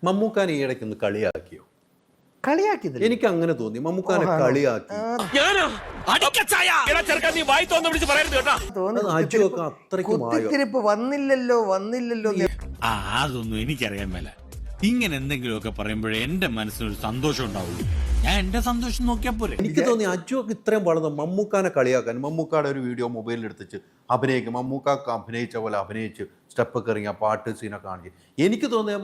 മമ്മൂക്കാനെ ഈ ഇടയ്ക്കൊന്ന് കളിയാക്കിയോ? കളിയാക്കിയത് എനിക്ക് അങ്ങനെ തോന്നി. മമ്മൂക്കാനെ കളിയാക്കി. കുത്തിത്തിരിപ്പ് വന്നില്ലല്ലോ. അതൊന്നും എനിക്കറിയാൻ മേല. ഇങ്ങനെ എന്തെങ്കിലുമൊക്കെ പറയുമ്പോഴേ എന്റെ മനസ്സിനൊരു സന്തോഷം ഉണ്ടാവുള്ളൂ. ഞാൻ എന്റെ സന്തോഷം നോക്കിയാൽ പോരെ. എനിക്ക് തോന്നി അജുവൊക്കെ ഇത്രയും വളർന്നു മമ്മൂക്കാനെ കളിയാക്കാൻ. മമ്മൂക്കാടെ ഒരു വീഡിയോ മൊബൈലിൽ എടുത്തിച്ച് അഭിനയിക്കും. മമ്മൂക്കാക്ക് അഭിനയിച്ച പോലെ അഭിനയിച്ച് സ്റ്റെപ്പൊക്കെ ഇറങ്ങിയ പാട്ട് സീനൊക്കെ കാണിക്കും. എനിക്ക് തോന്നിയ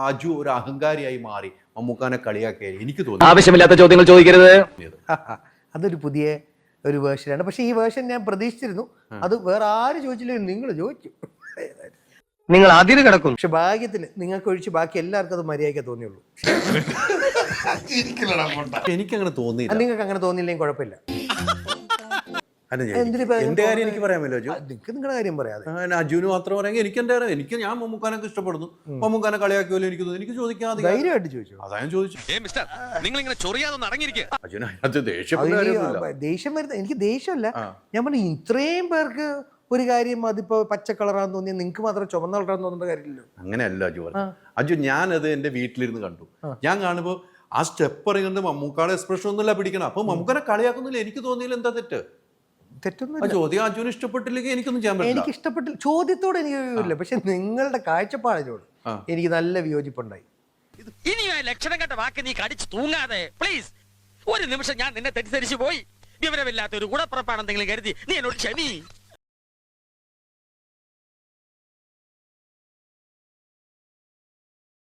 അജു ഒരു അഹങ്കാരിയായി മാറി മമ്മൂക്കാനെ കളിയാക്കിയായി എനിക്ക് തോന്നി. ആവശ്യമില്ലാത്ത ചോദ്യങ്ങൾ ചോദിക്കരുത്. അതൊരു പുതിയ ഒരു വേർഷനാണ്. പക്ഷെ ഈ വേർഷൻ ഞാൻ പ്രതീക്ഷിച്ചിരുന്നു. അത് വേറെ ആര് ചോദിച്ചില്ലെങ്കിൽ നിങ്ങൾ ചോദിച്ചു. നിങ്ങൾ അതിര് കിടക്കും. പക്ഷെ ഭാഗ്യത്തിന് നിങ്ങൾക്ക് ഒഴിച്ച് ബാക്കി എല്ലാവർക്കും അത് മര്യാദയ്ക്ക് തോന്നിയുള്ളൂ. എനിക്കങ്ങനെ തോന്നി. നിങ്ങൾക്ക് അങ്ങനെ തോന്നിയില്ലെങ്കിൽ കുഴപ്പമില്ല. എന്റെ കാര്യം എനിക്ക് പറയാമല്ലോ. നിങ്ങൾക്ക് നിങ്ങളുടെ കാര്യം പറയാതെ അജുവിന് മാത്രം പറയാമെങ്കിൽ എനിക്ക് എന്റെ എനിക്ക് ഞാൻ മമ്മൂക്കാനൊക്കെ ഇഷ്ടപ്പെടുന്നു. മമ്മൂക്കാനെ കളിയാക്കിയല്ലോ എനിക്ക് തോന്നി. എനിക്ക് ചോദിക്കാൻ ധൈര്യമായിട്ട് ചോദിച്ചു. അതാ ഞാൻ ചോദിച്ചു. അജുന് അതിനകത്ത് ദേഷ്യം വരുന്നത് എനിക്ക് ദേഷ്യമല്ല. ഞാൻ പറഞ്ഞു ഇത്രയും പേർക്ക് ഒരു കാര്യം അതിപ്പോ പച്ച കളറാന്ന് തോന്നിയാൽ നിങ്ങൾക്ക് മാത്രം ചുമന്ന കളറാന്ന് തോന്നുന്ന കാര്യമില്ലല്ലോ. അങ്ങനെയല്ല അജു പറഞ്ഞു. അജു ഞാനത് എന്റെ വീട്ടിലിരുന്ന് കണ്ടു. ഞാൻ കാണുമ്പോ ആ സ്റ്റെപ്പ് ഇറങ്ങുന്നത് മമ്മൂക്കാടെ എക്സ്പ്രഷൻ ഒന്നുമില്ല പിടിക്കണം. അപ്പൊ മമ്മൂക്കാനെ കളിയാക്കുന്നില്ല. എനിക്ക് തോന്നിയില്ല എന്താ തെറ്റൊന്നും. ചോദ്യം അജുവിന് ഇഷ്ടപ്പെട്ടില്ലെങ്കിൽ എനിക്കൊന്നും ചെയ്യാൻ പറ്റില്ല. എനിക്ക് ഇഷ്ടപ്പെട്ടില്ല. ചോദ്യത്തോട് എനിക്ക് ഇല്ല. പക്ഷെ നിങ്ങളുടെ കാഴ്ചപ്പാടിനോട് എനിക്ക് നല്ല വിയോജിപ്പുണ്ടായി. ഇനി ആ ലക്ഷണം കണ്ട വാക്ക് നീ കടിച്ചു തൂങ്ങാതെ പ്ലീസ്. ഒരു നിമിഷം ഞാൻ നിന്നെ തെറ്റിദ്ധരിച്ചു പോയി. വിവരമില്ലാത്ത ഒരു ഗുണപ്പുറപ്പാണെന്തെങ്കിലും കരുതി നീ എന്നോട് ക്ഷമി.